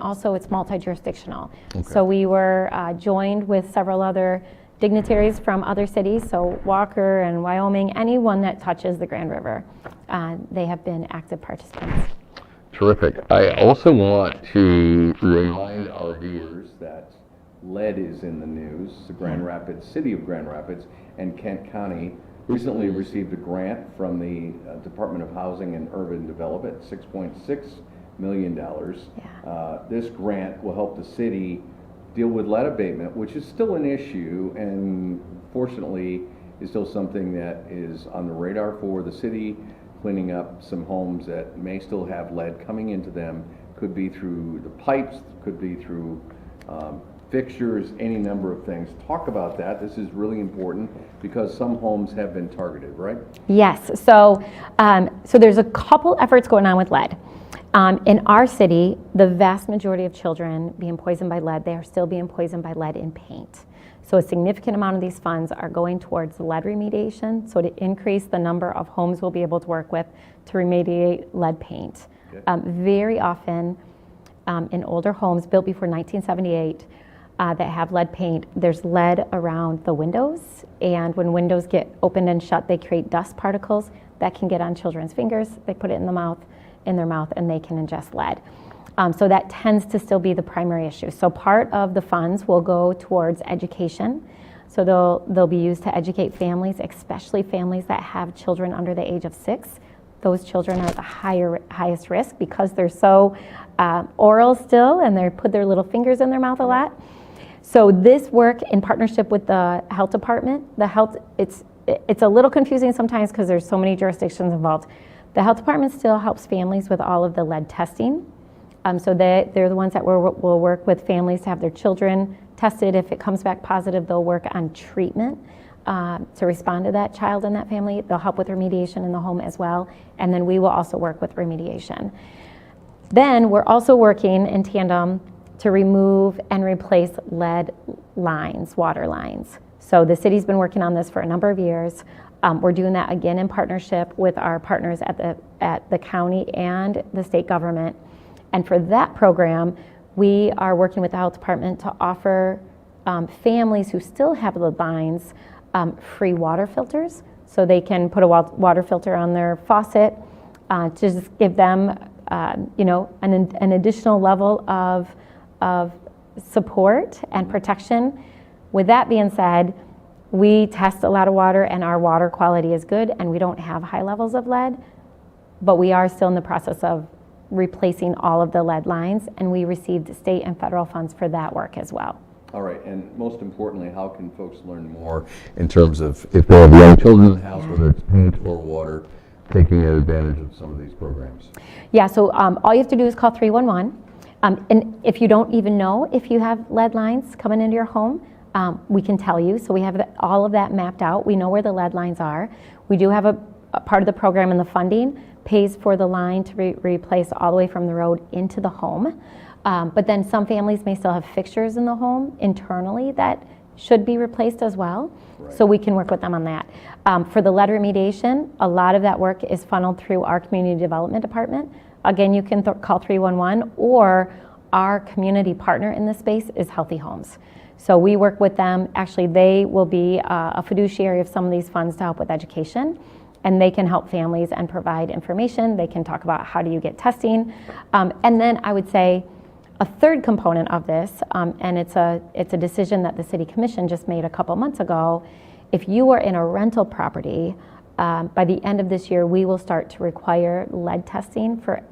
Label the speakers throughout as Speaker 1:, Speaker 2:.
Speaker 1: also it's multi-jurisdictional.
Speaker 2: Okay.
Speaker 1: So we were joined with several other dignitaries from other cities, so Walker and Wyoming, anyone that touches the Grand River, they have been active participants.
Speaker 2: Terrific. I also want to remind our viewers that lead is in the news. The Grand Rapids, City of Grand Rapids and Kent County recently received a grant from the Department of Housing and Urban Development, $6.6 million. This grant will help the city deal with lead abatement, which is still an issue and fortunately is still something that is on the radar for the city, cleaning up some homes that may still have lead coming into them. Could be through the pipes, could be through fixtures, any number of things. Talk about that. This is really important because some homes have been targeted, right?
Speaker 1: Yes, so there's a couple efforts going on with lead. In our city, the vast majority of children being poisoned by lead, they are still being poisoned by lead in paint. So a significant amount of these funds are going towards lead remediation, so to increase the number of homes we'll be able to work with to remediate lead paint. Okay. Very often in older homes built before 1978 that have lead paint, there's lead around the windows, and when windows get opened and shut, they create dust particles that can get on children's fingers. They put it in their mouth, and they can ingest lead. So that tends to still be the primary issue. So part of the funds will go towards education. So they'll be used to educate families, especially families that have children under the age of 6. Those children are at the highest risk because they're so oral still, and they put their little fingers in their mouth a lot. So this work in partnership with the health department, it's a little confusing sometimes because there's so many jurisdictions involved. The health department still helps families with all of the lead testing. So they're the ones that will work with families to have their children tested. If it comes back positive, they'll work on treatment to respond to that child and that family. They'll help with remediation in the home as well. And then we will also work with remediation. Then we're also working in tandem to remove and replace lead lines, water lines. So the city's been working on this for a number of years. We're doing that again in partnership with our partners at the county and the state government. And for that program, we are working with the health department to offer families who still have lead lines free water filters. So they can put a water filter on their faucet to just give them an additional level of support and protection. With that being said, we test a lot of water and our water quality is good and we don't have high levels of lead, but we are still in the process of replacing all of the lead lines, and we received state and federal funds for that work as well.
Speaker 2: All right, and most importantly, how can folks learn more in terms of if they have young children in the house, whether it's paint or water, taking advantage of some of these programs?
Speaker 1: Yeah, so all you have to do is call 311. And if you don't even know if you have lead lines coming into your home, we can tell you. So we have all of that mapped out. We know where the lead lines are. We do have a part of the program, and the funding pays for the line to replace all the way from the road into the home. But then some families may still have fixtures in the home internally that should be replaced as well. Right. So we can work with them on that. For the lead remediation, a lot of that work is funneled through our community development department. Again, you can call 311, or our community partner in this space is Healthy Homes. So we work with them. Actually, they will be a fiduciary of some of these funds to help with education, and they can help families and provide information. They can talk about how do you get testing. And then I would say a third component of this, and it's a decision that the City Commission just made a couple months ago. If you are in a rental property, by the end of this year, we will start to require lead testing for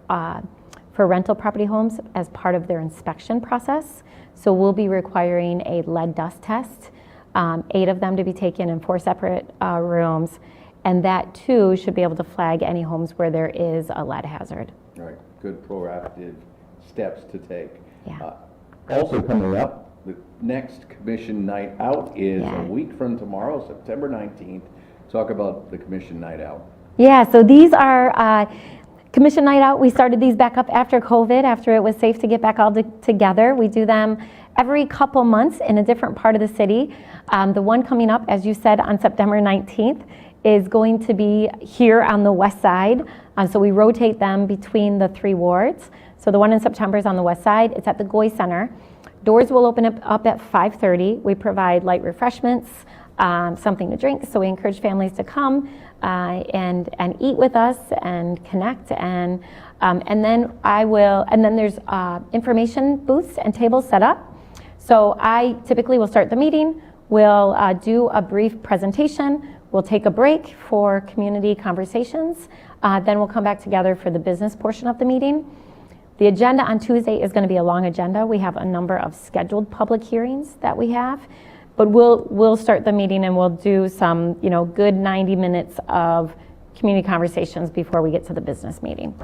Speaker 1: rental property homes as part of their inspection process. So we'll be requiring a lead dust test, 8 of them to be taken in 4 separate rooms, and that too should be able to flag any homes where there is a lead hazard.
Speaker 2: All right, good proactive steps to take.
Speaker 1: Yeah.
Speaker 2: Also coming up, the next Commission Night Out is a week from tomorrow, September 19th. Talk about the Commission Night Out.
Speaker 1: Yeah, so these are Commission Night Out. We started these back up after COVID, after it was safe to get back all together. We do them every couple months in a different part of the city. The one coming up, as you said, on September 19th is going to be here on the west side. So we rotate them between the 3 wards. So So the one in September is on the west side. It's at the Goy Center. Doors will open up at 5:30. We provide light refreshments, something to drink. So we encourage families to come and eat with us and connect. And then there's information booths and tables set up. So I typically will start the meeting. We'll do a brief presentation. We'll take a break for community conversations. Then we'll come back together for the business portion of the meeting. The agenda on Tuesday is going to be a long agenda. We have a number of scheduled public hearings that we have, but we'll start the meeting and we'll do some, good 90 minutes of community conversations before we get to the business meeting.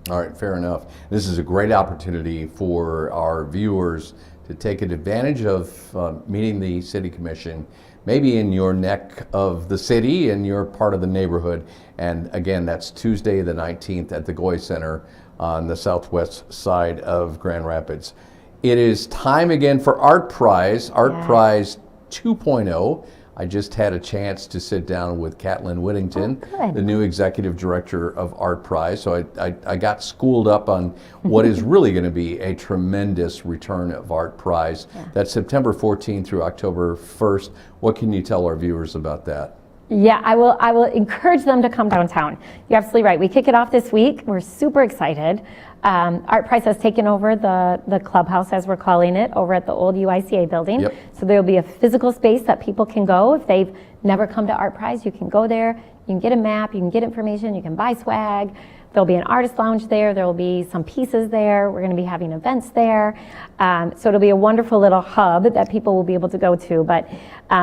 Speaker 3: All right, fair enough. This is a great opportunity for our viewers to take advantage of meeting the City Commission, maybe in your neck of the city and your part of the neighborhood. And again, that's Tuesday the 19th at the Goy Center on the southwest side of Grand Rapids. It is time again for Art Prize, Prize 2.0. I just had a chance to sit down with Catlin Whittington, the new executive director of Art Prize. So I got schooled up on what is really going to be a tremendous return of Art Prize. Yeah. That's September 14th through October 1st. What can you tell our viewers about that?
Speaker 1: Yeah, I will encourage them to come downtown. You're absolutely right. We kick it off this week. We're super excited. Art Prize has taken over the clubhouse, as we're calling it, over at the old UICA building. Yep. So there'll be a physical space that people can go. If they've never come to Art Prize, you can go there. You can get a map. You can get information. You can buy swag. There'll be an artist lounge there. There'll be some pieces there. We're going to be having events there. So it'll be a wonderful little hub that people will be able to go to. But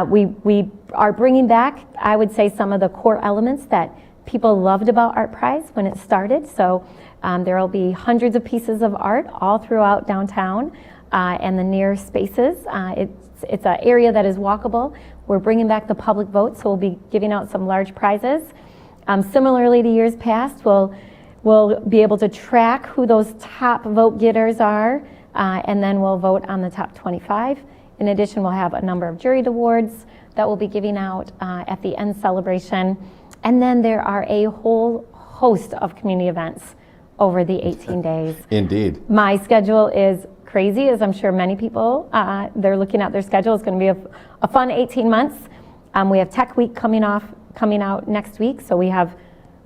Speaker 1: we are bringing back, I would say, some of the core elements that people loved about Art Prize when it started. So there will be hundreds of pieces of art all throughout downtown and the near spaces. It's an area that is walkable. We're bringing back the public vote, so we'll be giving out some large prizes. Similarly to years past, we'll be able to track who those top vote getters are, and then we'll vote on the top 25. In addition, we'll have a number of juried awards that we'll be giving out at the end celebration. And then there are a whole host of community events over the 18 days.
Speaker 3: Indeed. My
Speaker 1: schedule is crazy, as I'm sure many people, they're looking at their schedule. It's going to be a fun 18 months. We have Tech Week coming out next week, so we have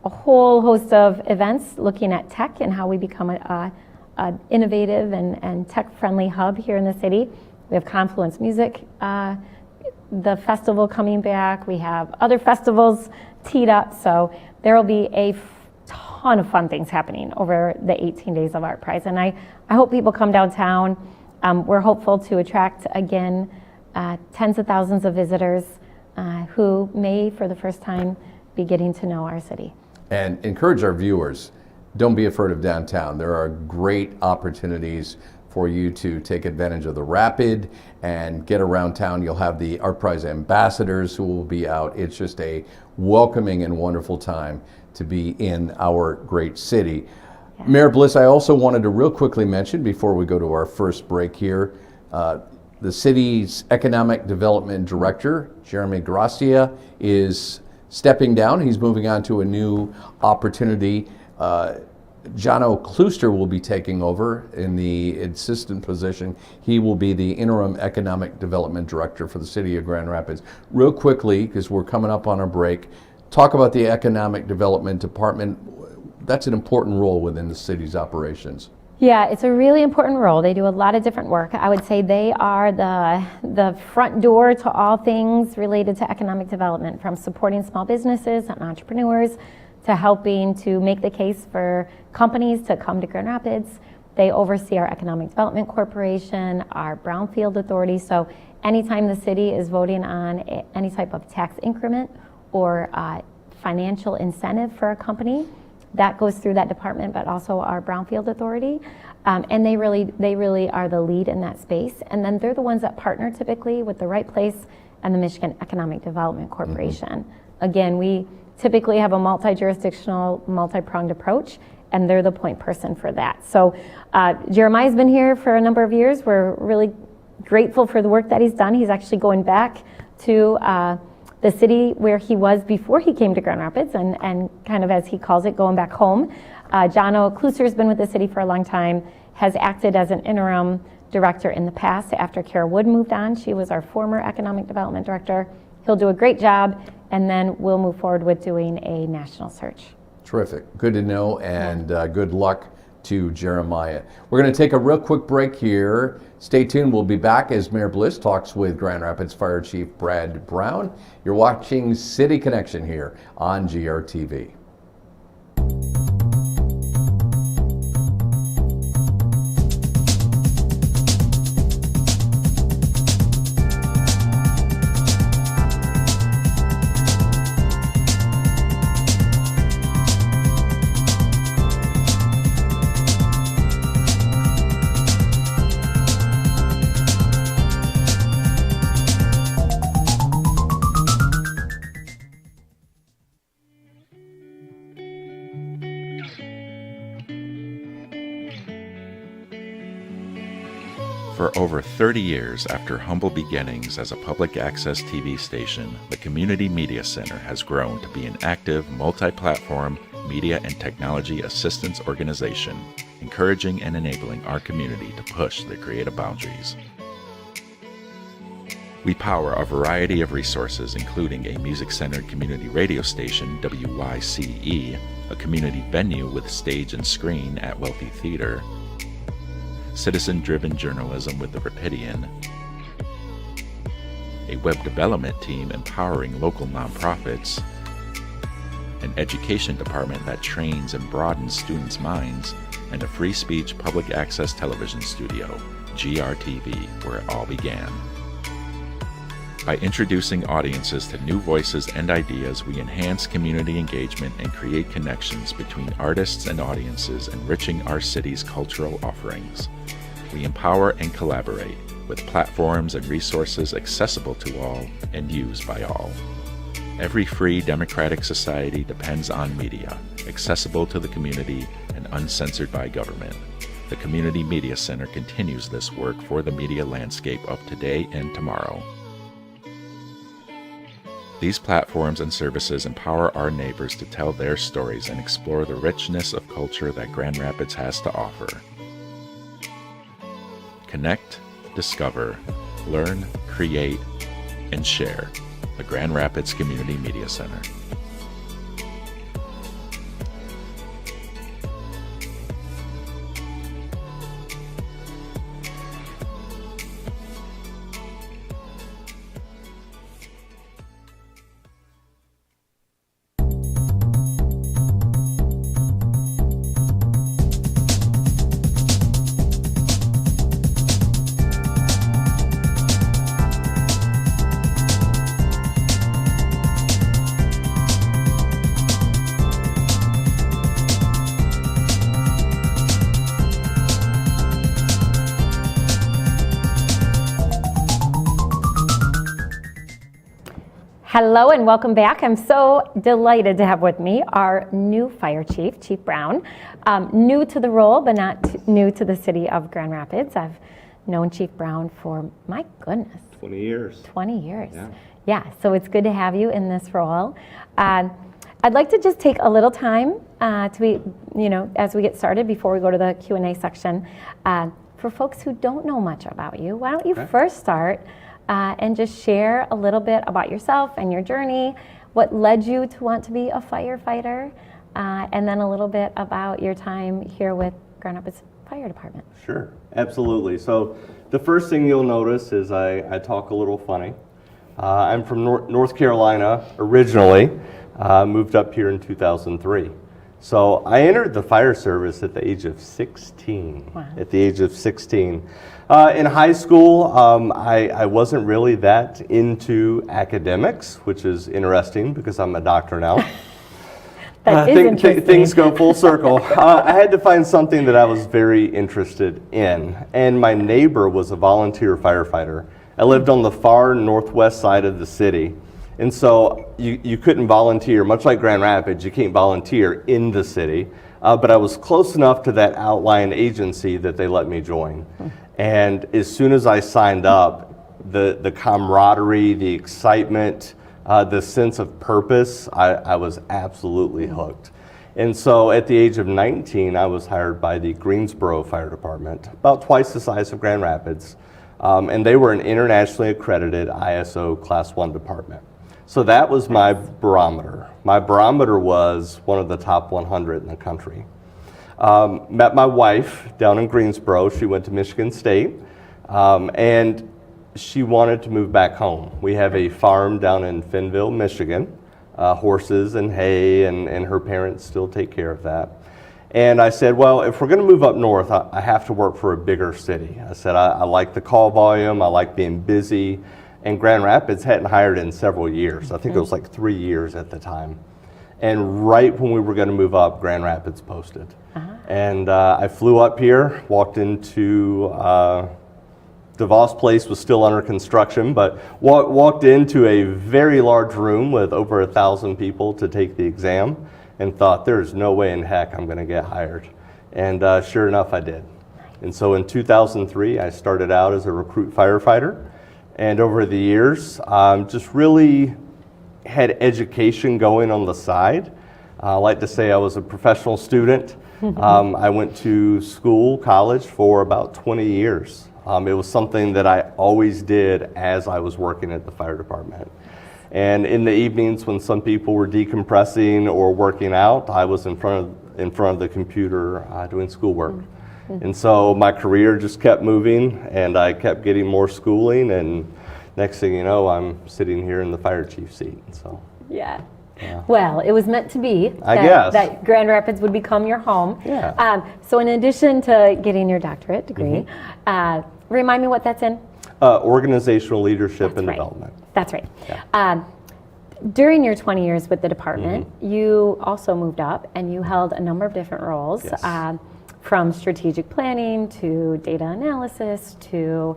Speaker 1: a whole host of events looking at tech and how we become an innovative and tech-friendly hub here in the city. We have Confluence Music, the festival coming back. We have other festivals teed up, so there will be a ton of fun things happening over the 18 days of Art Prize. And I hope people come downtown. We're hopeful to attract, again, tens of thousands of visitors who may, for the first time, be getting to know our city.
Speaker 3: And encourage our viewers, don't be afraid of downtown. There are great opportunities for you to take advantage of the Rapid and get around town. You'll have the Art Prize ambassadors who will be out. It's just a welcoming and wonderful time to be in our great city. Yeah. Mayor Bliss, I also wanted to real quickly mention before we go to our first break here, the city's Economic Development Director, Jeremy Gracia, is stepping down. He's moving on to a new opportunity. Jono Klooster will be taking over in the assistant position. He will be the interim economic development director for the city of Grand Rapids. Real quickly, because we're coming up on our break, talk about the economic development department. That's an important role within the city's operations.
Speaker 1: Yeah, it's a really important role. They do a lot of different work. I would say they are the front door to all things related to economic development, from supporting small businesses and entrepreneurs to helping to make the case for companies to come to Grand Rapids. They oversee our Economic Development Corporation, our Brownfield Authority. So anytime the city is voting on any type of tax increment or financial incentive for a company, that goes through that department, but also our Brownfield Authority. And they really are the lead in that space. And then they're the ones that partner typically with the Right Place and the Michigan Economic Development Corporation. Mm-hmm. Again, we typically have a multi-jurisdictional, multi-pronged approach, and they're the point person for that. So Jeremiah's been here for a number of years. We're really grateful for the work that he's done. He's actually going back to the city where he was before he came to Grand Rapids, and kind of, as he calls it, going back home. Jono Klooster's been with the city for a long time, has acted as an interim director in the past after Kara Wood moved on. She was our former economic development director. He'll do a great job, and then we'll move forward with doing a national search.
Speaker 3: Terrific. Good to know, and good luck to Jeremiah. We're going to take a real quick break here. Stay tuned. We'll be back as Mayor Bliss talks with Grand Rapids Fire Chief Brad Brown. You're watching City Connection here on GRTV.
Speaker 4: For over 30 years after humble beginnings as a public access TV station, the Community Media Center has grown to be an active, multi-platform media and technology assistance organization, encouraging and enabling our community to push their creative boundaries. We power a variety of resources, including a music-centered community radio station, WYCE, a community venue with stage and screen at Wealthy Theater, citizen-driven journalism with the Rapidian, a web development team empowering local nonprofits, an education department that trains and broadens students' minds, and a free speech public access television studio, GRTV, where it all began. By introducing audiences to new voices and ideas, we enhance community engagement and create connections between artists and audiences, enriching our city's cultural offerings. We empower and collaborate with platforms and resources accessible to all and used by all. Every free democratic society depends on media, accessible to the community and uncensored by government. The Community Media Center continues this work for the media landscape of today and tomorrow. These platforms and services empower our neighbors to tell their stories and explore the richness of culture that Grand Rapids has to offer. Connect, discover, learn, create, and share. The Grand Rapids Community Media Center.
Speaker 1: Hello and welcome back. I'm so delighted to have with me our new fire chief, Chief Brown. New to the role, but not new to the city of Grand Rapids. I've known Chief Brown for, my goodness,
Speaker 5: 20 years.
Speaker 1: 20 years.
Speaker 5: Yeah.
Speaker 1: So it's good to have you in this role. I'd like to just take a little time to be, as we get started before we go to the Q&A section, for folks who don't know much about you, why don't you first start and just share a little bit about yourself and your journey, what led you to want to be a firefighter, and then a little bit about your time here with Grand Rapids Fire Department.
Speaker 5: Sure, absolutely. So the first thing you'll notice is I talk a little funny. I'm from North Carolina originally, moved up here in 2003. So I entered the fire service at the age of 16.
Speaker 1: Wow.
Speaker 5: At the age of 16. In high school, I wasn't really that into academics, which is interesting because I'm a doctor now.
Speaker 1: That is interesting.
Speaker 5: Things go full circle. I had to find something that I was very interested in, and my neighbor was a volunteer firefighter. I lived on the far northwest side of the city, and so you couldn't volunteer, much like Grand Rapids, you can't volunteer in the city, but I was close enough to that outlying agency that they let me join. And as soon as I signed up, the camaraderie, the excitement, the sense of purpose, I was absolutely hooked. And so at the age of 19, I was hired by the Greensboro Fire Department, about twice the size of Grand Rapids. And they were an internationally accredited ISO Class 1 department. So that was my barometer. My barometer was one of the top 100 in the country. Met my wife down in Greensboro. She went to Michigan State, and she wanted to move back home. We have a farm down in Fenville, Michigan, horses and hay, and her parents still take care of that. And I said, well, if we're going to move up north, I have to work for a bigger city. I said, I like the call volume, I like being busy, and Grand Rapids hadn't hired in several years. I think it was like 3 years at the time. And right when we were going to move up, Grand Rapids posted. And I flew up here, walked into, DeVos Place was still under construction, but walked into a very large room with over 1,000 people to take the exam, and thought, there's no way in heck I'm going to get hired. And sure enough, I did. And so in 2003, I started out as a recruit firefighter, and over the years, just really had education going on the side. I like to say I was a professional student. I went to school, college, for about 20 years. It was something that I always did as I was working at the fire department. And in the evenings when some people were decompressing or working out, I was in front of the computer doing schoolwork. And so my career just kept moving, and I kept getting more schooling, and next thing you know, I'm sitting here in the fire chief seat. So
Speaker 1: Yeah. Well, it was meant to be
Speaker 5: I guess.
Speaker 1: that Grand Rapids would become your home.
Speaker 5: Yeah.
Speaker 1: So in addition to getting your doctorate degree, remind me what that's in?
Speaker 5: Organizational leadership and
Speaker 1: right.
Speaker 5: development.
Speaker 1: That's right.
Speaker 5: Yeah.
Speaker 1: During your 20 years with the department, you also moved up and you held a number of different roles,
Speaker 5: Yes.
Speaker 1: from strategic planning to data analysis to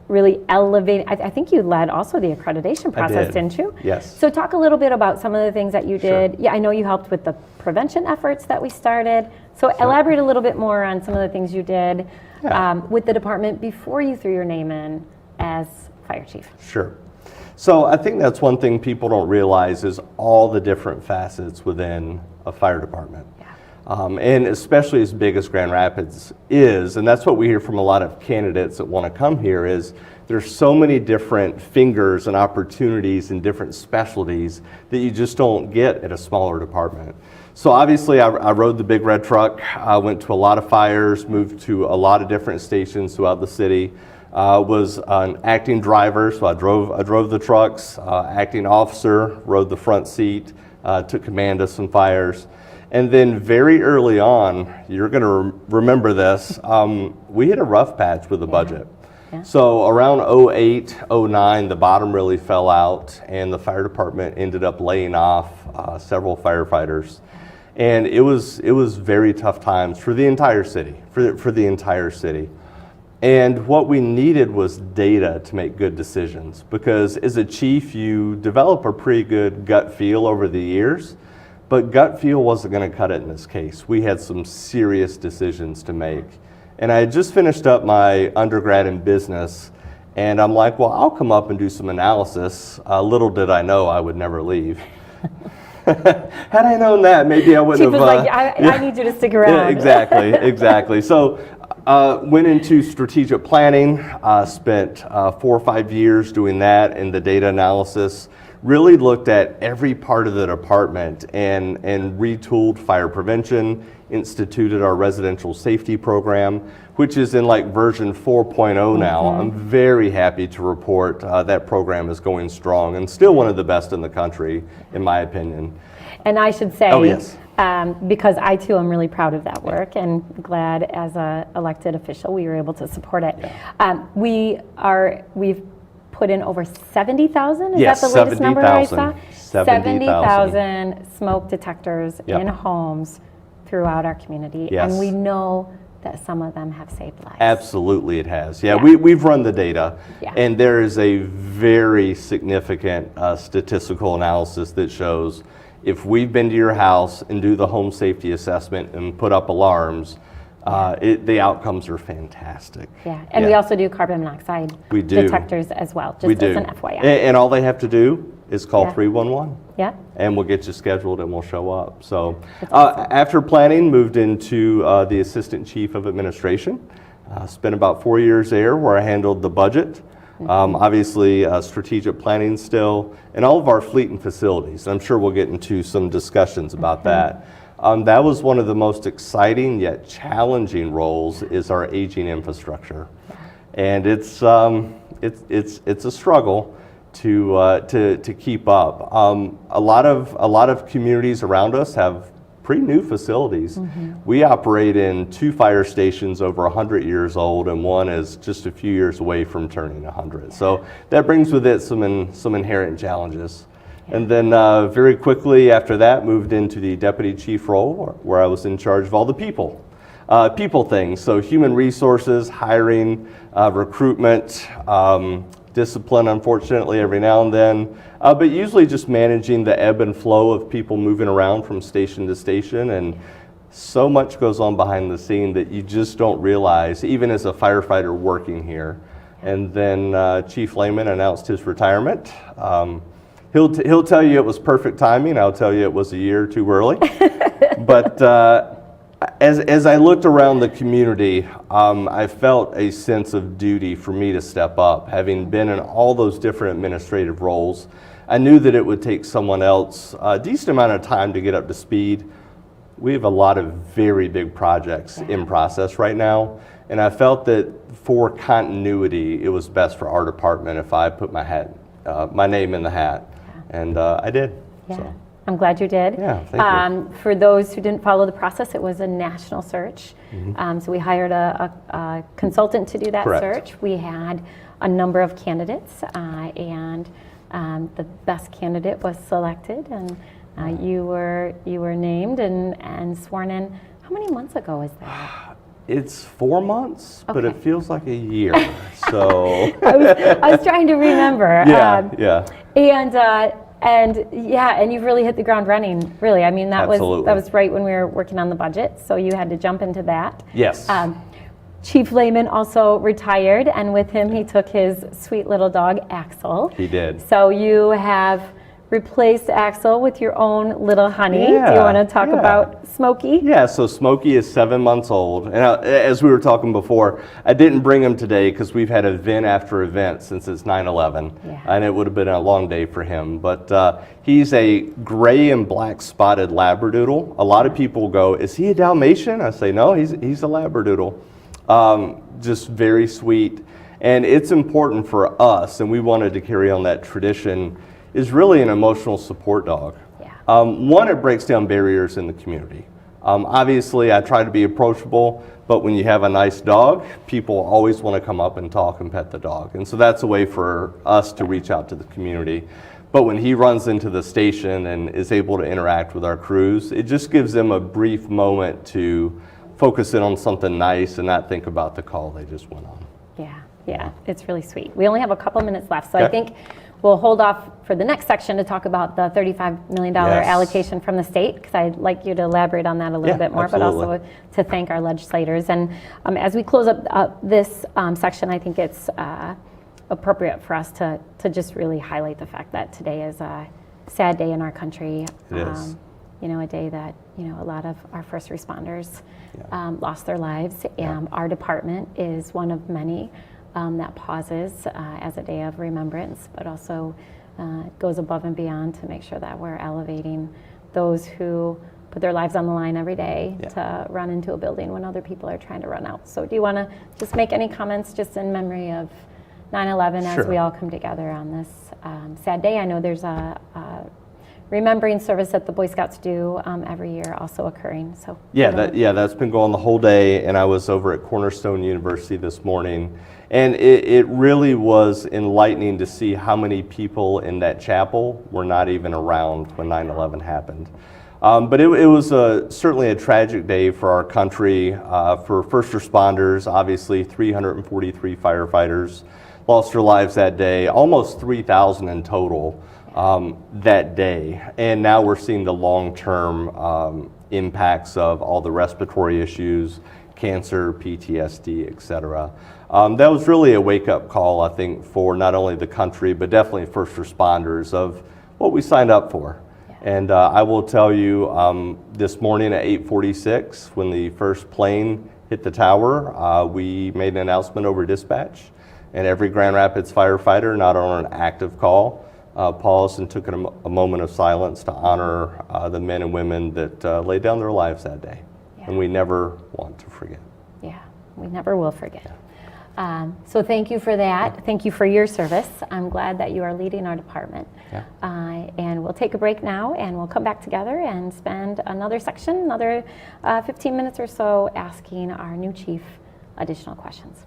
Speaker 1: really elevating. I think you led also the accreditation process,
Speaker 5: did.
Speaker 1: Didn't you?
Speaker 5: Yes.
Speaker 1: So talk a little bit about some of the things that you
Speaker 5: Sure.
Speaker 1: did. Yeah, I know you helped with the prevention efforts that we started. So elaborate a little bit more on some of the things you did with the department before you threw your name in as fire chief.
Speaker 5: Sure. So I think that's one thing people don't realize is all the different facets within a fire department. And especially as big as Grand Rapids is, and that's what we hear from a lot of candidates that want to come here, is there's so many different fingers and opportunities and different specialties that you just don't get at a smaller department. So obviously I rode the big red truck, I went to a lot of fires, moved to a lot of different stations throughout the city. Was an acting driver, so I drove the trucks, acting officer, rode the front seat, took command of some fires. And then very early on, you're going to remember this, we hit a rough patch with the budget. So around 08, 09, the bottom really fell out, and the fire department ended up laying off several firefighters. And it was very tough times for the entire city, for the entire city. And what we needed was data to make good decisions, because as a chief, you develop a pretty good gut feel over the years, but gut feel wasn't going to cut it in this case. We had some serious decisions to make. And I had just finished up my undergrad in business, and I'm like, well, I'll come up and do some analysis. Little did I know I would never leave. Had I known that, maybe I wouldn't
Speaker 1: Chief
Speaker 5: have.
Speaker 1: was like, I need you to stick around.
Speaker 5: Yeah, exactly. So went into strategic planning, spent 4 or 5 years doing that in the data analysis, really looked at every part of the department and retooled fire prevention, instituted our residential safety program, which is in like version 4.0 now. I'm very happy to report that program is going strong and still one of the best in the country, in my opinion.
Speaker 1: And I should say,
Speaker 5: Oh, yes.
Speaker 1: Because I too am really proud of that work and glad as an elected official we were able to support it. We've put in over 70,000, is
Speaker 5: Yes,
Speaker 1: that the latest number I saw?
Speaker 5: 70,000.
Speaker 1: 70,000 smoke detectors in homes throughout our community.
Speaker 5: Yes.
Speaker 1: And we know that some of them have saved lives.
Speaker 5: Absolutely it has. Yeah. We've run the data,
Speaker 1: Yeah.
Speaker 5: and there is a very significant statistical analysis that shows if we've been to your house and do the home safety assessment and put up alarms, The outcomes are fantastic.
Speaker 1: Yeah, and we also do carbon monoxide
Speaker 5: We do.
Speaker 1: detectors as well, just
Speaker 5: We
Speaker 1: as
Speaker 5: do.
Speaker 1: an FYI.
Speaker 5: And all they have to do is call
Speaker 1: Yeah.
Speaker 5: 311.
Speaker 1: Yeah,
Speaker 5: And we'll get you scheduled and we'll show up. So after planning, moved into the Assistant Chief of Administration. Spent about 4 years there where I handled the budget, obviously strategic planning still, and all of our fleet and facilities. I'm sure we'll get into some discussions about that. That was one of the most exciting yet challenging roles is our aging infrastructure. And it's a struggle to keep up. A lot of communities around us have pretty new facilities. We operate in 2 fire stations over 100 years old, and one is just a few years away from turning 100. So that brings with it some inherent challenges. And then very quickly after that, moved into the deputy chief role, where I was in charge of all the people things. So human resources, hiring, recruitment, discipline, unfortunately, every now and then, but usually just managing the ebb and flow of people moving around from station to station. And so much goes on behind the scene that you just don't realize, even as a firefighter working here. And then Chief Lehman announced his retirement. He'll tell you it was perfect timing. I'll tell you it was a year too early. But as I looked around the community, I felt a sense of duty for me to step up. Having been in all those different administrative roles, I knew that it would take someone else a decent amount of time to get up to speed. We have a lot of very big projects in process right now, and I felt that for continuity, it was best for our department if I put my name in the hat, and I did.
Speaker 1: yeah.
Speaker 5: So.
Speaker 1: I'm glad you did.
Speaker 5: Yeah, thank you.
Speaker 1: For those who didn't follow the process, it was a national search. So we hired a consultant to do that
Speaker 5: Correct.
Speaker 1: search. We had a number of candidates, and the best candidate was selected, and you were named and sworn in. How many months ago was that?
Speaker 5: It's 4 months, but
Speaker 1: Okay.
Speaker 5: it feels like a year. So
Speaker 1: I was trying to remember.
Speaker 5: yeah.
Speaker 1: And you've really hit the ground running. Really, I mean that
Speaker 5: Absolutely.
Speaker 1: was right when we were working on the budget, so you had to jump into that.
Speaker 5: Yes.
Speaker 1: Chief Lehman also retired, and with him he took his sweet little dog Axel.
Speaker 5: He did.
Speaker 1: So you have replaced Axel with your own little honey. Do you
Speaker 5: Yeah,
Speaker 1: want to talk
Speaker 5: yeah.
Speaker 1: about Smokey?
Speaker 5: Yeah, so Smokey is 7 months old. And as we were talking before, I didn't bring him today because we've had event after event since it's 9/11.
Speaker 1: Yeah.
Speaker 5: And it would have been a long day for him. But he's a gray and black spotted Labradoodle. A lot of people go, is he a Dalmatian? I say, no, he's a Labradoodle. Just very sweet. And it's important for us, and we wanted to carry on that tradition, is really an emotional support dog.
Speaker 1: Yeah.
Speaker 5: One, it breaks down barriers in the community. Obviously, I try to be approachable, but when you have a nice dog, people always want to come up and talk and pet the dog. And so that's a way for us to reach out to the community. But when he runs into the station and is able to interact with our crews, it just gives them a brief moment to focus in on something nice and not think about the call they just went on.
Speaker 1: Yeah, it's really sweet. We only have a couple minutes left, so I
Speaker 5: Okay.
Speaker 1: think we'll hold off for the next section to talk about the $35 million
Speaker 5: Yes.
Speaker 1: allocation from the state, because I'd like you to elaborate on that a little
Speaker 5: Yeah,
Speaker 1: bit more,
Speaker 5: absolutely.
Speaker 1: but also to thank our legislators. And as we close up this section, I think it's appropriate for us to just really highlight the fact that today is a sad day in our country.
Speaker 5: It is.
Speaker 1: You know, a day that, a lot of our first responders lost their lives. Our department is one of many that pauses as a day of remembrance, but also goes above and beyond to make sure that we're elevating those who put their lives on the line every day to run into a building when other people are trying to run out. So do you want to just make any comments just in memory of 9/11 as
Speaker 5: Sure.
Speaker 1: we all come together on this sad day? I know there's a remembering service that the Boy Scouts do every year also occurring. So
Speaker 5: That's been going the whole day, and I was over at Cornerstone University this morning, and it really was enlightening to see how many people in that chapel were not even around when 9/11 happened. But it was certainly a tragic day for our country, for first responders. Obviously, 343 firefighters lost their lives that day, almost 3,000 in total. That day, and now we're seeing the long-term impacts of all the respiratory issues cancer, PTSD, etc. That was really a wake-up call, I think, for not only the country, but definitely first responders of what we signed up for. And I will tell you, this morning at 8:46, when the first plane hit the tower, we made an announcement over dispatch, and every Grand Rapids firefighter, not on an active call, paused and took a moment of silence to honor the men and women that laid down their lives that day.
Speaker 1: Yeah.
Speaker 5: And we never want to forget.
Speaker 1: Yeah, we never will forget. So thank you for that. Thank you for your service. I'm glad that you are leading our department.
Speaker 5: Yeah.
Speaker 1: And we'll take a break now, and we'll come back together and spend another 15 minutes or so asking our new chief additional questions.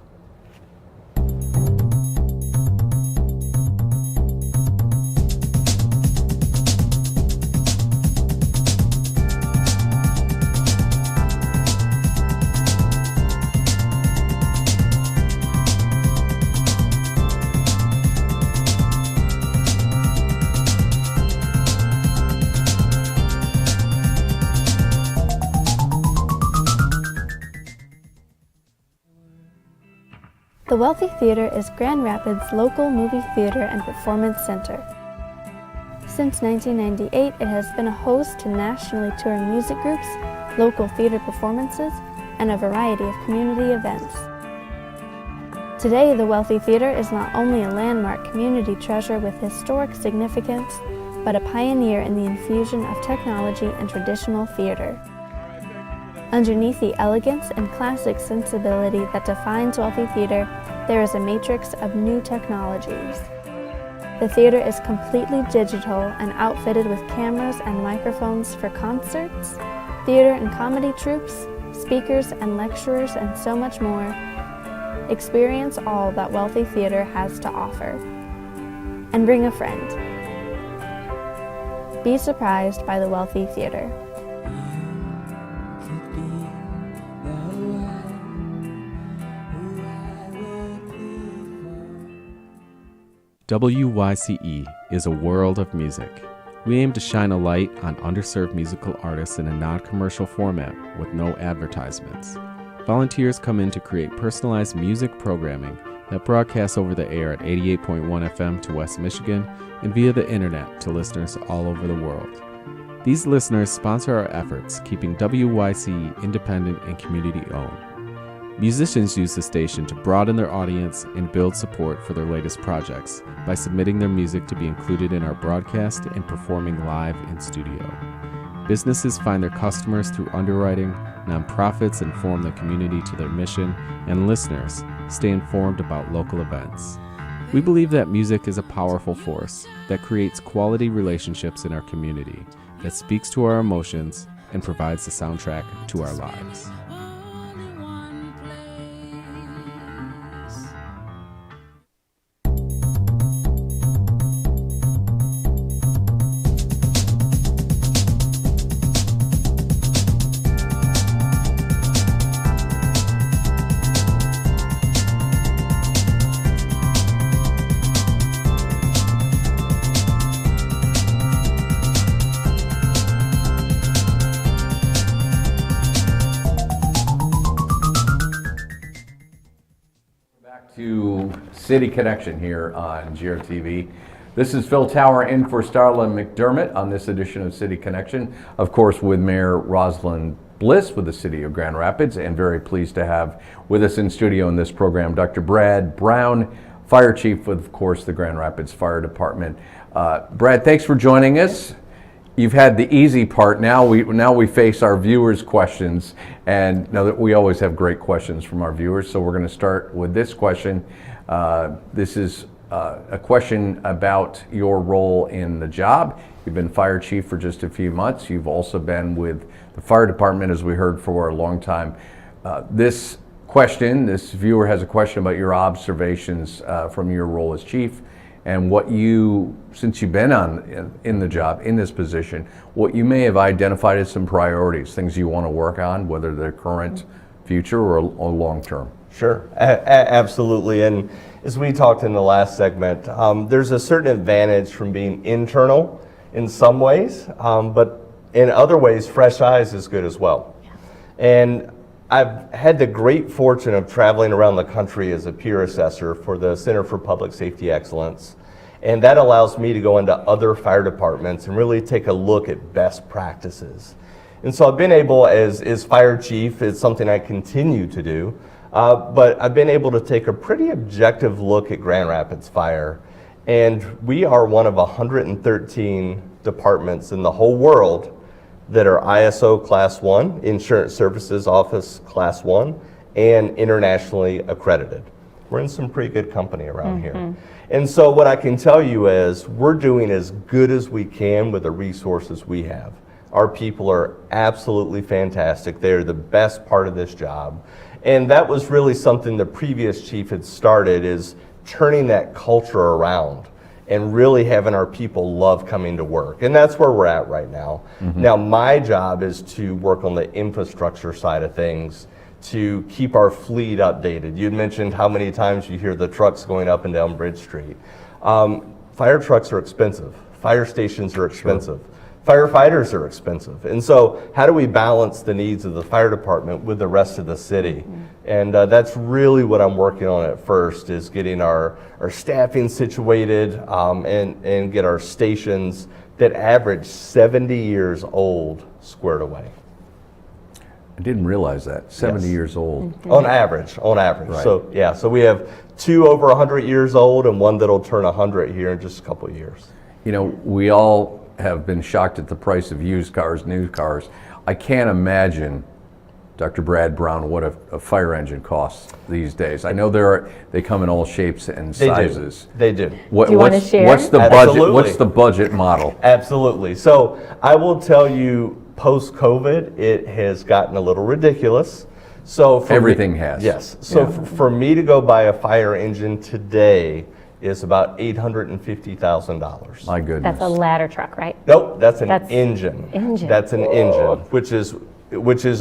Speaker 6: The Wealthy Theater is Grand Rapids' local movie theater and performance center. Since 1998, it has been a host to nationally touring music groups, local theater performances, and a variety of community events. Today, the Wealthy Theater is not only a landmark community treasure with historic significance, but a pioneer in the infusion of technology and traditional theater. Underneath the elegance and classic sensibility that defines Wealthy Theater, there is a matrix of new technologies. The theater is completely digital and outfitted with cameras and microphones for concerts, theater and comedy troupes, speakers and lecturers, and so much more. Experience all that Wealthy Theater has to offer. And bring a friend. Be surprised by the Wealthy Theater.
Speaker 7: WYCE is a world of music. We aim to shine a light on underserved musical artists in a non-commercial format with no advertisements. Volunteers come in to create personalized music programming that broadcasts over the air at 88.1 FM to West Michigan and via the internet to listeners all over the world. These listeners sponsor our efforts, keeping WYCE independent and community-owned. Musicians use the station to broaden their audience and build support for their latest projects by submitting their music to be included in our broadcast and performing live in studio. Businesses find their customers through underwriting, nonprofits inform the community to their mission, and listeners stay informed about local events. We believe that music is a powerful force that creates quality relationships in our community, that speaks to our emotions, and provides the soundtrack to our lives.
Speaker 3: To City Connection here on GRTV. This is Phil Tower in for Starla McDermott on this edition of City Connection. Of course, with Mayor Rosalynn Bliss with the City of Grand Rapids, and very pleased to have with us in studio in this program Dr. Brad Brown, Fire Chief with, of course, the Grand Rapids Fire Department. Brad, thanks for joining us. You've had the easy part. Now we face our viewers' questions, and know that we always have great questions from our viewers. So we're going to start with this question. This is a question about your role in the job. You've been fire chief for just a few months. You've also been with the fire department, as we heard, for a long time. This viewer has a question about your observations from your role as chief, and what you, since you've been in the job, in this position, what you may have identified as some priorities, things you want to work on, whether they're current, future, or long-term.
Speaker 5: Sure, absolutely. And as we talked in the last segment, there's a certain advantage from being internal in some ways, but in other ways, fresh eyes is good as well. And I've had the great fortune of traveling around the country as a peer assessor for the Center for Public Safety Excellence. And that allows me to go into other fire departments and really take a look at best practices. And so I've been able, as fire chief, it's something I continue to do, but I've been able to take a pretty objective look at Grand Rapids Fire. And we are one of 113 departments in the whole world that are ISO Class 1, Insurance Services Office Class 1, and internationally accredited. We're in some pretty good company around here. And so what I can tell you is we're doing as good as we can with the resources we have. Our people are absolutely fantastic. They're the best part of this job. And that was really something the previous chief had started, is turning that culture around and really having our people love coming to work. And that's where we're at right now. Now, my job is to work on the infrastructure side of things to keep our fleet updated. You'd mentioned how many times you hear the trucks going up and down Bridge Street. Fire trucks are expensive. Fire stations are expensive. Firefighters are expensive. And so how do we balance the needs of the fire department with the rest of the city? And that's really what I'm working on at first, is getting our staffing situated and get our stations that average 70 years old squared away.
Speaker 3: I didn't realize that, 70
Speaker 5: Yes.
Speaker 3: years old.
Speaker 5: On average.
Speaker 3: Right.
Speaker 5: So yeah, so we have 2 over 100 years old and 1 that'll turn 100 here in just a couple of years.
Speaker 3: You know, we all have been shocked at the price of used cars, new cars. I can't imagine, Dr. Brad Brown, what a fire engine costs these days. I know they come in all shapes and sizes.
Speaker 5: They do.
Speaker 1: Do you wanna share?
Speaker 3: What's the budget?
Speaker 5: Absolutely.
Speaker 3: What's the budget model?
Speaker 5: Absolutely. So I will tell you, post-COVID, it has gotten a little ridiculous. So for
Speaker 3: Everything has.
Speaker 5: Yes. So for me to go buy a fire engine today is about $850,000.
Speaker 3: My goodness.
Speaker 1: That's a ladder truck, right?
Speaker 5: Nope, that's an
Speaker 1: That's
Speaker 5: engine.
Speaker 1: engine.
Speaker 5: That's an engine, which is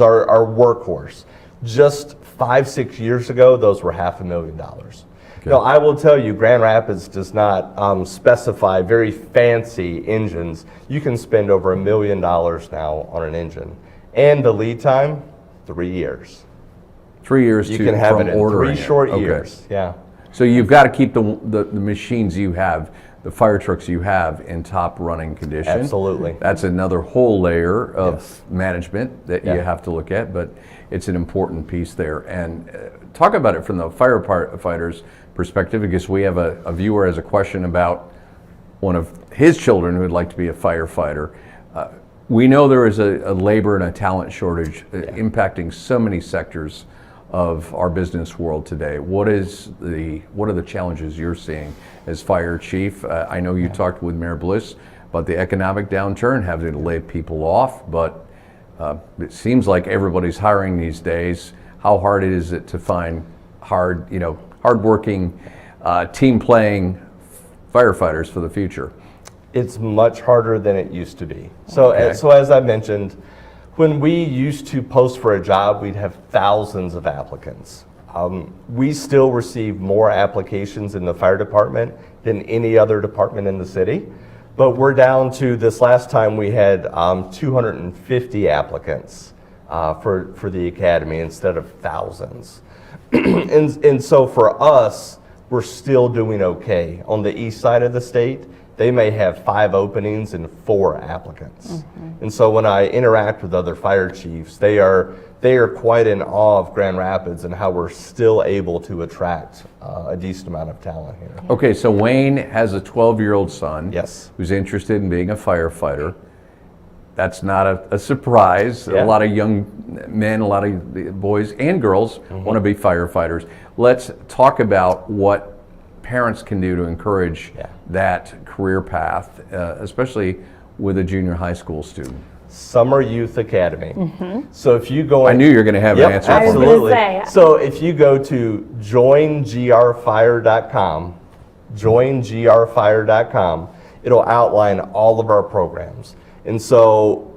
Speaker 5: our workhorse. Just 5-6 years ago, those were $500,000. Now, I will tell you, Grand Rapids does not specify very fancy engines. You can spend over $1 million now on an engine, and the lead time, 3 years.
Speaker 3: 3 years
Speaker 5: You can have
Speaker 3: from
Speaker 5: it in
Speaker 3: ordering
Speaker 5: 3 short
Speaker 3: Okay.
Speaker 5: years. Yeah.
Speaker 3: So you've got to keep the machines you have, the fire trucks you have, in top running condition.
Speaker 5: Absolutely.
Speaker 3: That's another whole layer of
Speaker 5: Yes.
Speaker 3: management that
Speaker 5: Yeah.
Speaker 3: you have to look at, but it's an important piece there. And talk about it from the firefighter's perspective, because we have a viewer has a question about one of his children who would like to be a firefighter. We know there is a labor and a talent shortage impacting so many sectors of our business world today. What are the challenges you're seeing as fire chief? I know you talked with Mayor Bliss about the economic downturn, having to lay people off, but it seems like everybody's hiring these days. How hard is it to find hardworking, team-playing firefighters for the future?
Speaker 5: It's much harder than it used to be. So,
Speaker 3: Okay.
Speaker 5: so as I mentioned, when we used to post for a job, we'd have thousands of applicants. We still receive more applications in the fire department than any other department in the city. But we're down to, this last time we had 250 applicants for the academy instead of thousands. And so for us, we're still doing okay. On the east side of the state, they may have 5 openings and 4 applicants. And so when I interact with other fire chiefs, they are quite in awe of Grand Rapids and how we're still able to attract a decent amount of talent here.
Speaker 3: Okay, so Wayne has a 12-year-old son
Speaker 5: Yes.
Speaker 3: who's interested in being a firefighter. That's not a surprise.
Speaker 5: Yeah.
Speaker 3: A lot of young men, a lot of boys and girls want to be firefighters. Let's talk about what parents can do to encourage that career path, especially with a junior high school student.
Speaker 5: Summer Youth Academy. So if you go,
Speaker 3: I knew you were going to have an answer for me.
Speaker 5: Absolutely.
Speaker 1: I was gonna say.
Speaker 5: So if you go to joingrfire.com, joingrfire.com, it'll outline all of our programs. And so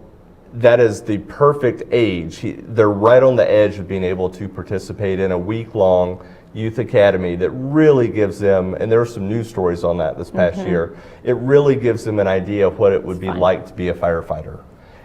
Speaker 5: that is the perfect age. They're right on the edge of being able to participate in a week-long youth academy that really gives them, and there are some news stories on that this past year, it really gives them an idea of what it would be like to be a firefighter.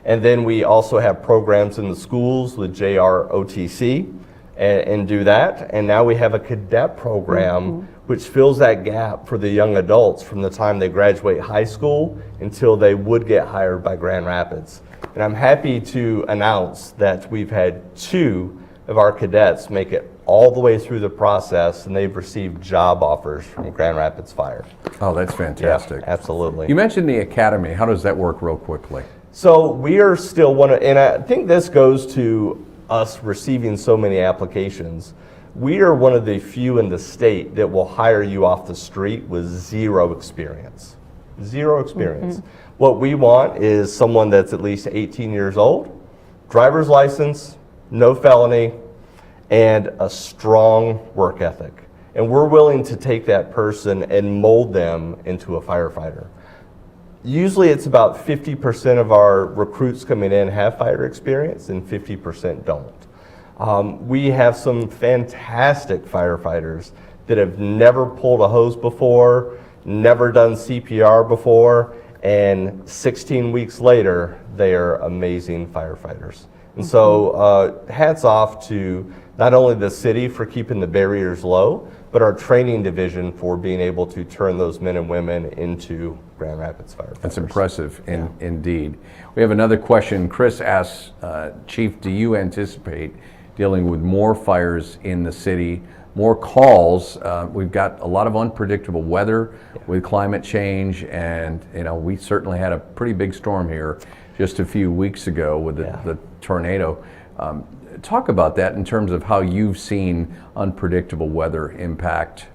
Speaker 5: And then we also have programs in the schools with JROTC and do that. And now we have a cadet program which fills that gap for the young adults from the time they graduate high school until they would get hired by Grand Rapids. And I'm happy to announce that we've had 2 of our cadets make it all the way through the process, and they've received job offers from Grand Rapids Fire.
Speaker 3: Oh, that's fantastic.
Speaker 5: Yeah, absolutely.
Speaker 3: You mentioned the academy. How does that work real quickly?
Speaker 5: So we are still one of, and I think this goes to us receiving so many applications. We are one of the few in the state that will hire you off the street with 0 experience. 0 experience. What we want is someone that's at least 18 years old, driver's license, no felony, and a strong work ethic. And we're willing to take that person and mold them into a firefighter. Usually it's about 50% of our recruits coming in have fire experience and 50% don't. We have some fantastic firefighters that have never pulled a hose before, never done CPR before, and 16 weeks later, they are amazing firefighters. And so hats off to not only the city for keeping the barriers low, but our training division for being able to turn those men and women into Grand Rapids firefighters.
Speaker 3: That's impressive, indeed. We have another question. Chris asks, Chief, do you anticipate dealing with more fires in the city, more calls? We've got a lot of unpredictable weather with climate change, and we certainly had a pretty big storm here just a few weeks ago with the tornado. Talk about that in terms of how you've seen unpredictable weather impact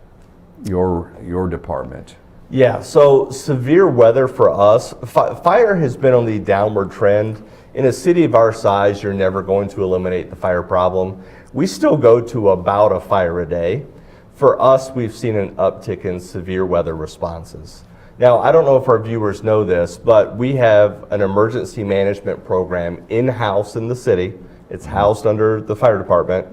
Speaker 3: your department.
Speaker 5: Yeah, so severe weather for us, fire has been on the downward trend. In a city of our size, you're never going to eliminate the fire problem. We still go to about a fire a day. For us, we've seen an uptick in severe weather responses. Now, I don't know if our viewers know this, but we have an emergency management program in-house in the city. It's housed under the fire department.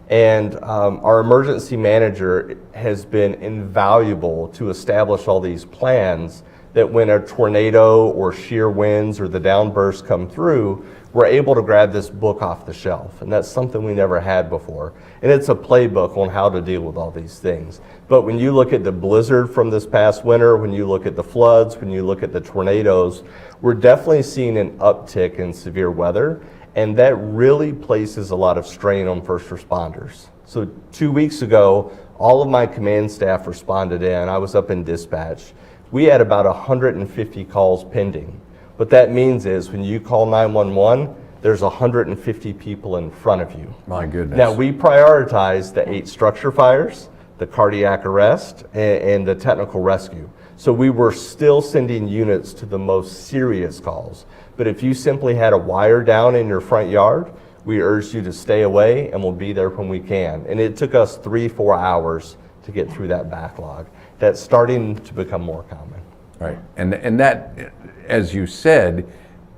Speaker 5: And our emergency manager has been invaluable to establish all these plans that when a tornado or shear winds or the downbursts come through, we're able to grab this book off the shelf. And that's something we never had before. And it's a playbook on how to deal with all these things. But when you look at the blizzard from this past winter, when you look at the floods, when you look at the tornadoes, we're definitely seeing an uptick in severe weather. And that really places a lot of strain on first responders. So 2 weeks ago, all of my command staff responded in. I was up in dispatch. We had about 150 calls pending. What that means is when you call 911, there's 150 people in front of you.
Speaker 3: My goodness.
Speaker 5: Now we prioritize the 8 structure fires, the cardiac arrest, and the technical rescue. So we were still sending units to the most serious calls. But if you simply had a wire down in your front yard, we urge you to stay away and we'll be there when we can. And it took us 3-4 hours to get through that backlog. That's starting to become more common.
Speaker 3: Right, and that, as you said,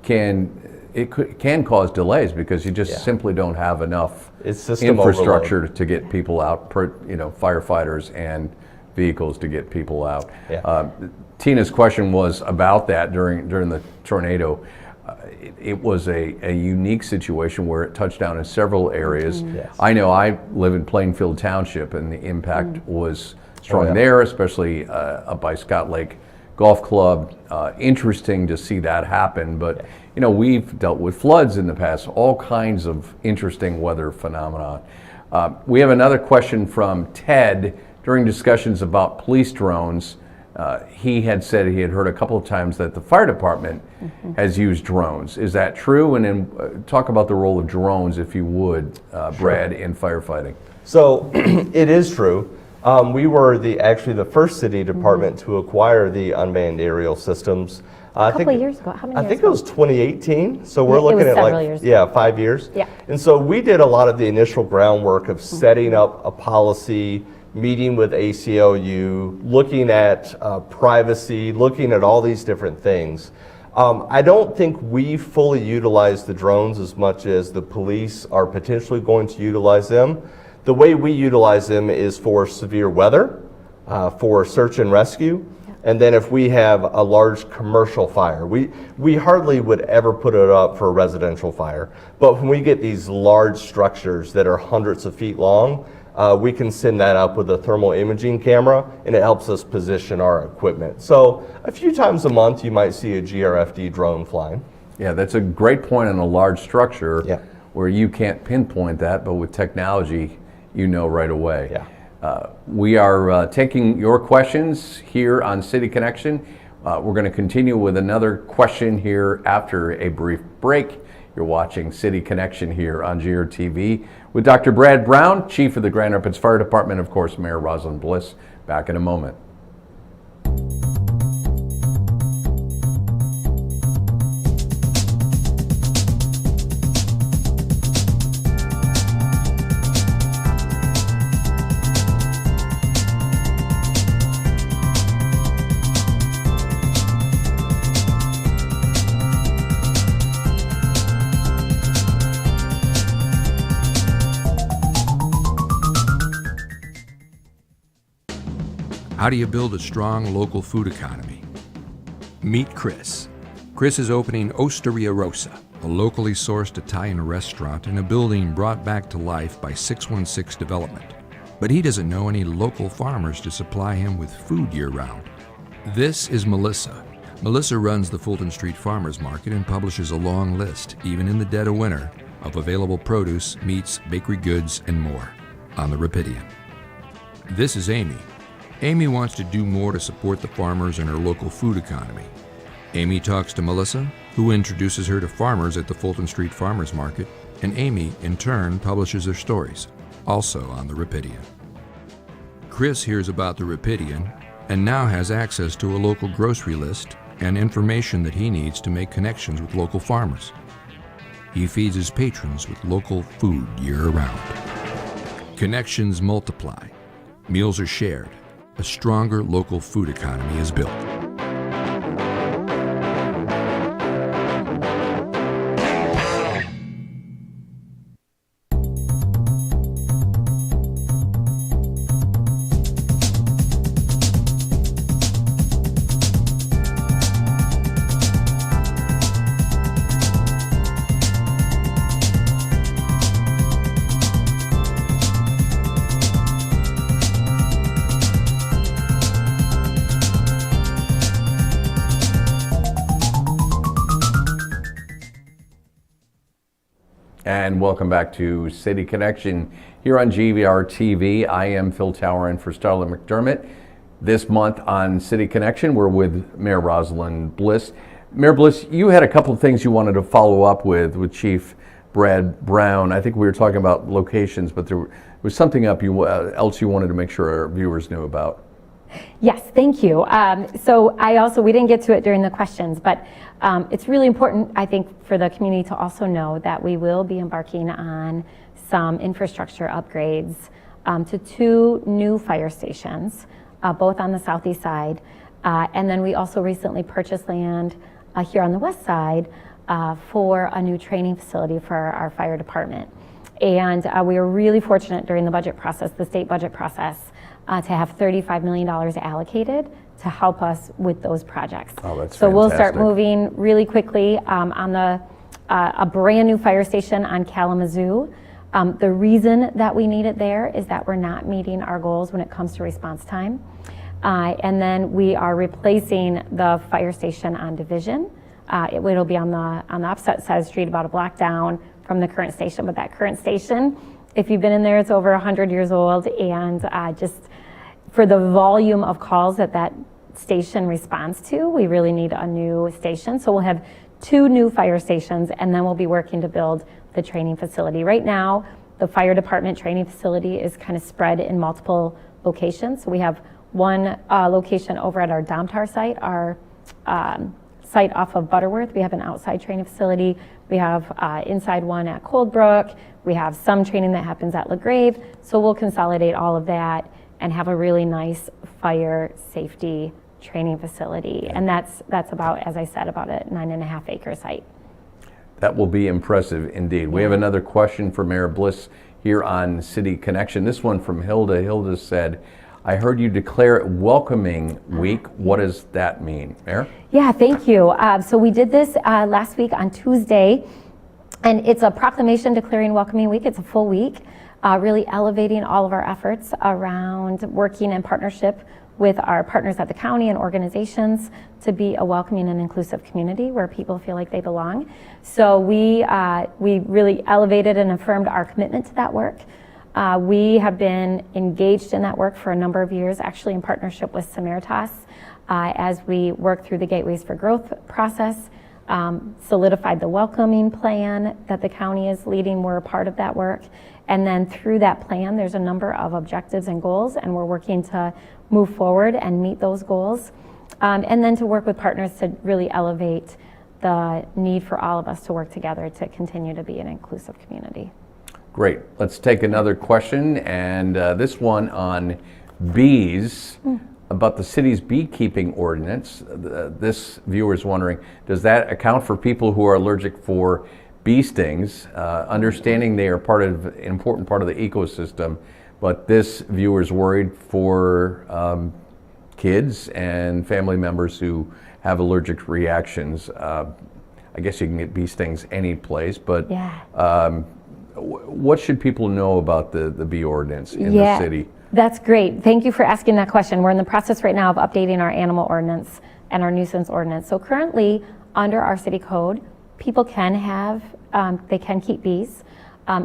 Speaker 3: can cause delays because you just simply don't have enough infrastructure to get people out, firefighters and vehicles to get people out. Tina's question was about that during the tornado. It was a unique situation where it touched down in several areas. I know I live in Plainfield Township, and the impact was strong there, especially up by Scott Lake Golf Club. Interesting to see that happen, but we've dealt with floods in the past, all kinds of interesting weather phenomena. We have another question from Ted. During discussions about police drones, he had said he had heard a couple of times that the fire department has used drones. Is that true? And then talk about the role of drones, if you would, Brad, in firefighting.
Speaker 5: So it is true. We were actually the first city department to acquire the unmanned aerial systems.
Speaker 1: A couple of years ago. How many years
Speaker 5: I think
Speaker 1: ago?
Speaker 5: it was 2018. So we're looking at
Speaker 1: several years ago.
Speaker 5: 5 years.
Speaker 1: Yeah.
Speaker 5: And so we did a lot of the initial groundwork of setting up a policy, meeting with ACLU, looking at privacy, looking at all these different things. I don't think we fully utilize the drones as much as the police are potentially going to utilize them. The way we utilize them is for severe weather, for search and rescue, And then if we have a large commercial fire, we hardly would ever put it up for a residential fire. But when we get these large structures that are hundreds of feet long, we can send that up with a thermal imaging camera, and it helps us position our equipment. So a few times a month, you might see a GRFD drone flying.
Speaker 3: Yeah, that's a great point on a large structure
Speaker 5: Yeah.
Speaker 3: where you can't pinpoint that, but with technology, you know right away.
Speaker 5: Yeah.
Speaker 3: We are taking your questions here on City Connection. We're going to continue with another question here after a brief break. You're watching City Connection here on GRTV with Dr. Brad Brown, Chief of the Grand Rapids Fire Department, of course, Mayor Rosalynn Bliss. Back in a moment.
Speaker 8: How do you build a strong local food economy? Meet Chris. Chris is opening Osteria Rosa, a locally sourced Italian restaurant in a building brought back to life by 616 Development. But he doesn't know any local farmers to supply him with food year-round. This is Melissa. Melissa runs the Fulton Street Farmers Market and publishes a long list, even in the dead of winter, of available produce, meats, bakery goods, and more on the Rapidian. This is Amy. Amy wants to do more to support the farmers and her local food economy. Amy talks to Melissa, who introduces her to farmers at the Fulton Street Farmers Market, and Amy, in turn, publishes their stories, also on the Rapidian. Chris hears about the Rapidian and now has access to a local grocery list and information that he needs to make connections with local farmers. He feeds his patrons with local food year-round. Connections multiply. Meals are shared. A stronger local food economy is built.
Speaker 3: And welcome back to City Connection here on GVR TV. I am Phil Tower and for Starla McDermott. This month on City Connection, we're with Mayor Rosalynn Bliss. Mayor Bliss, you had a couple of things you wanted to follow up with Chief Brad Brown. I think we were talking about locations, but there was something else you wanted to make sure our viewers knew about.
Speaker 1: Yes, thank you. So we didn't get to it during the questions, but it's really important, I think, for the community to also know that we will be embarking on some infrastructure upgrades to 2 new fire stations, both on the southeast side. And then we also recently purchased land here on the west side for a new training facility for our fire department. And we were really fortunate during the budget process, the state budget process, to have $35 million allocated to help us with those projects.
Speaker 3: Oh, that's
Speaker 1: so
Speaker 3: fantastic.
Speaker 1: We'll start moving really quickly on a brand new fire station on Kalamazoo. The reason that we need it there is that we're not meeting our goals when it comes to response time. And then we are replacing the fire station on Division. It'll be on the opposite side of the street, about a block down from the current station. But that current station, if you've been in there, it's over 100 years old, and just for the volume of calls that station responds to, we really need a new station. So we'll have 2 new fire stations, and then we'll be working to build the training facility. Right now, the fire department training facility is kind of spread in multiple locations. So we have one location over at our Domtar site, our site off of Butterworth. We have an outside training facility. We have inside one at Coldbrook. We have some training that happens at LaGrave. So we'll consolidate all of that and have a really nice fire safety training facility. And that's about, as I said, about a 9.5 acre site.
Speaker 3: That will be impressive indeed. We have another question for Mayor Bliss here on City Connection. This one from Hilda. Hilda said, I heard you declare it Welcoming Week. What does that mean, Mayor?
Speaker 1: Yeah, thank you. So we did this last week on Tuesday, and it's a proclamation declaring Welcoming Week. It's a full week, really elevating all of our efforts around working in partnership with our partners at the county and organizations to be a welcoming and inclusive community where people feel like they belong. So we really elevated and affirmed our commitment to that work. We have been engaged in that work for a number of years, actually in partnership with Samaritas, as we work through the Gateways for Growth process, solidified the welcoming plan that the county is leading. We're a part of that work. And then through that plan, there's a number of objectives and goals, and we're working to move forward and meet those goals. And then to work with partners to really elevate the need for all of us to work together to continue to be an inclusive community.
Speaker 3: Great. Let's take another question, and this one on bees, about the city's beekeeping ordinance. This viewer is wondering, does that account for people who are allergic for bee stings? Understanding they are an important part of the ecosystem, but this viewer is worried for kids and family members who have allergic reactions. I guess you can get bee stings any place, but
Speaker 1: Yeah.
Speaker 3: What should people know about the bee ordinance in the city?
Speaker 1: That's great. Thank you for asking that question. We're in the process right now of updating our animal ordinance and our nuisance ordinance. So currently, under our city code, people can have, they can keep bees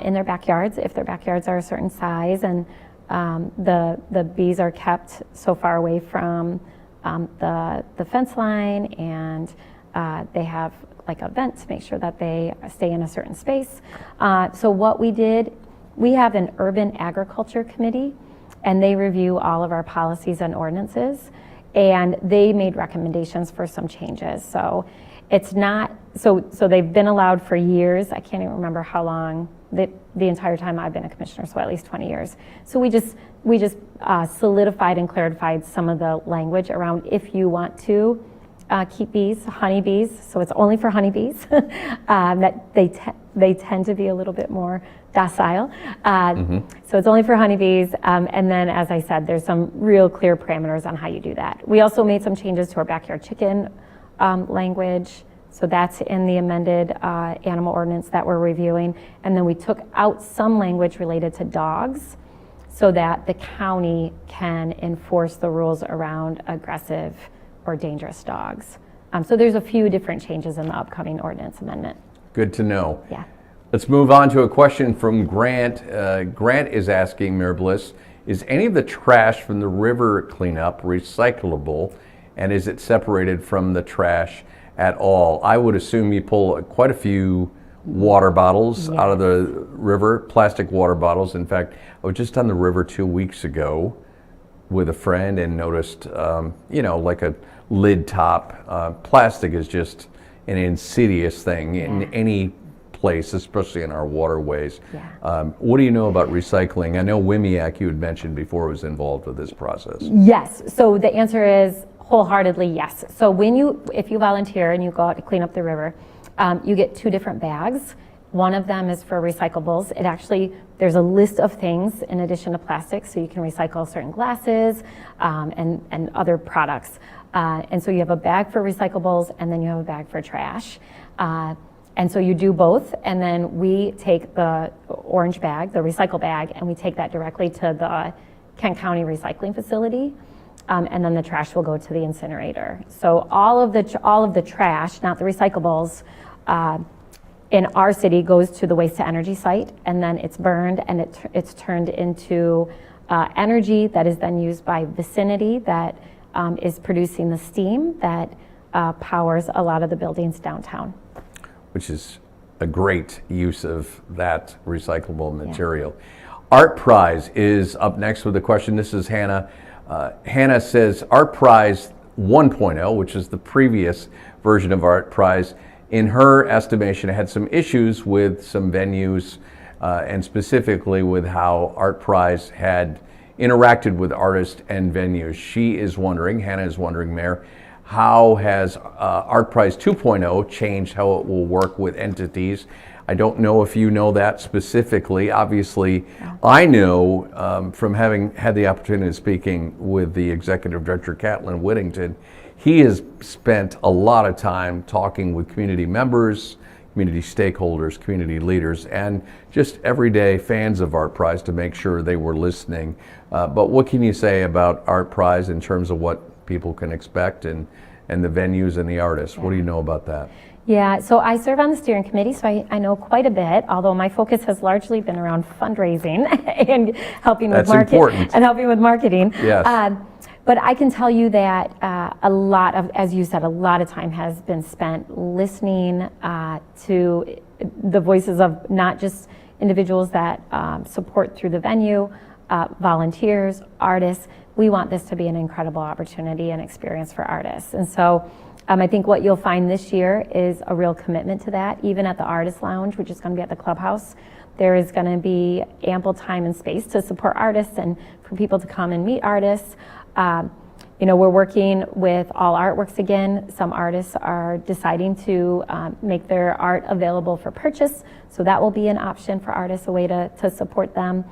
Speaker 1: in their backyards if their backyards are a certain size, and the bees are kept so far away from the fence line, and they have like a vent to make sure that they stay in a certain space. So what we did, we have an urban agriculture committee, and they review all of our policies and ordinances, and they made recommendations for some changes. So it's not, so they've been allowed for years. I can't even remember how long, the entire time I've been a commissioner, so at least 20 years. So we just solidified and clarified some of the language around if you want to keep bees, honeybees, so it's only for honeybees, that they tend to be a little bit more docile. So it's only for honeybees, and then as I said, there's some real clear parameters on how you do that. We also made some changes to our backyard chicken language, so that's in the amended animal ordinance that we're reviewing, and then we took out some language related to dogs so that the county can enforce the rules around aggressive or dangerous dogs. So there's a few different changes in the upcoming ordinance amendment.
Speaker 3: Good to know.
Speaker 1: Yeah.
Speaker 3: Let's move on to a question from Grant. Grant is asking, Mayor Bliss, is any of the trash from the river cleanup recyclable, and is it separated from the trash at all? I would assume you pull quite a few water bottles out of the river, plastic water bottles. In fact, I was just on the river 2 weeks ago with a friend and noticed, like a lid top. Plastic is just an insidious thing in any place, especially in our waterways. What do you know about recycling? I know WMIAC, you had mentioned before, was involved with this process.
Speaker 1: Yes, so the answer is wholeheartedly yes. So if you volunteer and you go out to clean up the river, you get 2 different bags. One of them is for recyclables. There's a list of things in addition to plastic, so you can recycle certain glasses and other products. And so you have a bag for recyclables, and then you have a bag for trash. And so you do both, and then we take the orange bag, the recycle bag, and we take that directly to the Kent County recycling facility, and then the trash will go to the incinerator. So all of the trash, not the recyclables, in our city goes to the waste to energy site, and then it's burned, and it's turned into energy that is then used by Vicinity that is producing the steam that powers a lot of the buildings downtown.
Speaker 3: Which is a great use of that recyclable material. Art Prize is up next with a question. This is Hannah. Hannah says, Art Prize 1.0, which is the previous version of Art Prize, in her estimation, had some issues with some venues and specifically with how Art Prize had interacted with artists and venues. Hannah is wondering, Mayor, how has Art Prize 2.0 changed how it will work with entities? I don't know if you know that specifically. Obviously, I know from having had the opportunity of speaking with the executive director, Catlin Whittington, he has spent a lot of time talking with community members, community stakeholders, community leaders, and just everyday fans of Art Prize to make sure they were listening. But what can you say about Art Prize in terms of what people can expect and the venues and the artists? What do you know about that?
Speaker 1: Yeah, so I serve on the steering committee, so I know quite a bit, although my focus has largely been around fundraising and helping with marketing.
Speaker 3: Yes.
Speaker 1: But I can tell you that a lot of, as you said, a lot of time has been spent listening to the voices of not just individuals that support through the venue, volunteers, artists. We want this to be an incredible opportunity and experience for artists. And so I think what you'll find this year is a real commitment to that. Even at the Artist Lounge, which is going to be at the Clubhouse, there is going to be ample time and space to support artists and for people to come and meet artists. We're working with All Artworks again. Some artists are deciding to make their art available for purchase, so that will be an option for artists, a way to support them.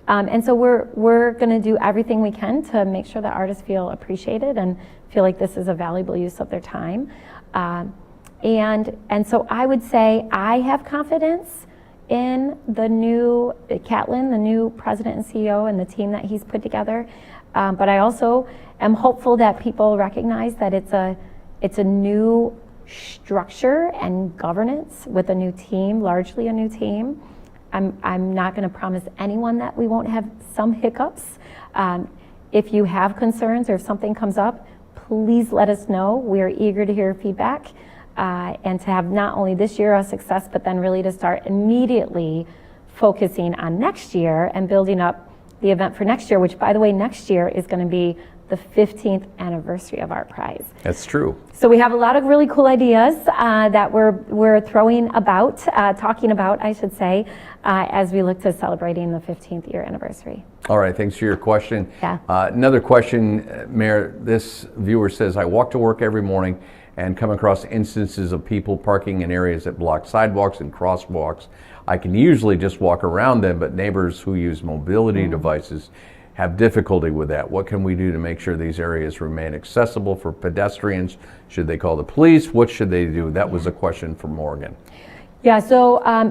Speaker 1: And so we're going to do everything we can to make sure that artists feel appreciated and feel like this is a valuable use of their time. And so I would say I have confidence in the new Catlin, the new president and CEO, and the team that he's put together. But I also am hopeful that people recognize that it's a new structure and governance with a new team, largely a new team. I'm not going to promise anyone that we won't have some hiccups. If you have concerns or if something comes up, please let us know. We are eager to hear feedback and to have not only this year a success, but then really to start immediately focusing on next year and building up the event for next year, which, by the way, next year is going to be the 15th anniversary of Art Prize.
Speaker 3: That's true.
Speaker 1: So we have a lot of really cool ideas that we're talking about, I should say, as we look to celebrating the 15th year anniversary.
Speaker 3: All right, thanks for your question.
Speaker 1: Yeah.
Speaker 3: Another question, Mayor, this viewer says, I walk to work every morning and come across instances of people parking in areas that block sidewalks and crosswalks. I can usually just walk around them, but neighbors who use mobility devices have difficulty with that. What can we do to make sure these areas remain accessible for pedestrians? Should they call the police? What should they do? That was a question from Morgan.
Speaker 1: Yeah, so I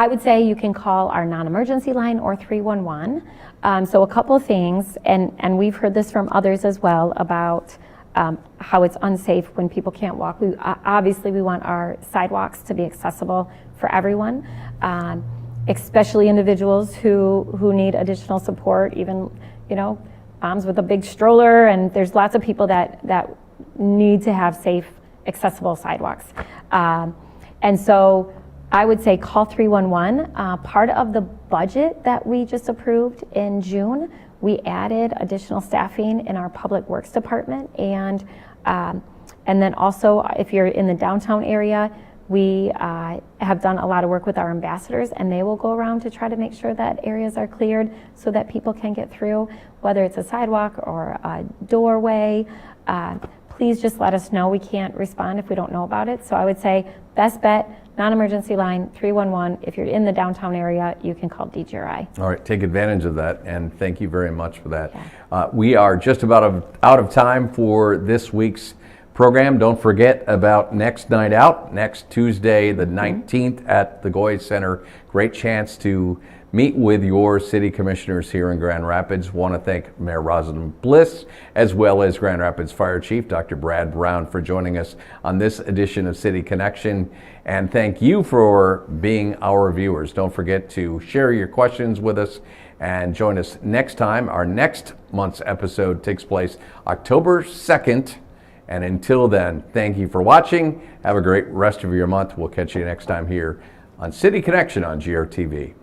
Speaker 1: would say you can call our non-emergency line or 311. So a couple of things, and we've heard this from others as well about how it's unsafe when people can't walk. Obviously we want our sidewalks to be accessible for everyone, especially individuals who need additional support, even moms with a big stroller, and there's lots of people that need to have safe, accessible sidewalks. And so I would say call 311. Part of the budget that we just approved in June, we added additional staffing in our Public Works Department, and then also if you're in the downtown area, we have done a lot of work with our ambassadors, and they will go around to try to make sure that areas are cleared so that people can get through, whether it's a sidewalk or a doorway. Please just let us know. We can't respond if we don't know about it. So I would say best bet, non-emergency line, 311. If you're in the downtown area, you can call DGRI.
Speaker 3: All right, take advantage of that, and thank you very much for that. Yeah. We are just about out of time for this week's program. Don't forget about next night out, next Tuesday, the 19th at the Goy Center. Great chance to meet with your city commissioners here in Grand Rapids. Want to thank Mayor Rosalynn Bliss, as well as Grand Rapids Fire Chief Dr. Brad Brown, for joining us on this edition of City Connection. And thank you for being our viewers. Don't forget to share your questions with us and join us next time. Our next month's episode takes place October 2nd. And until then, thank you for watching. Have a great rest of your month. We'll catch you next time here on City Connection on GRTV.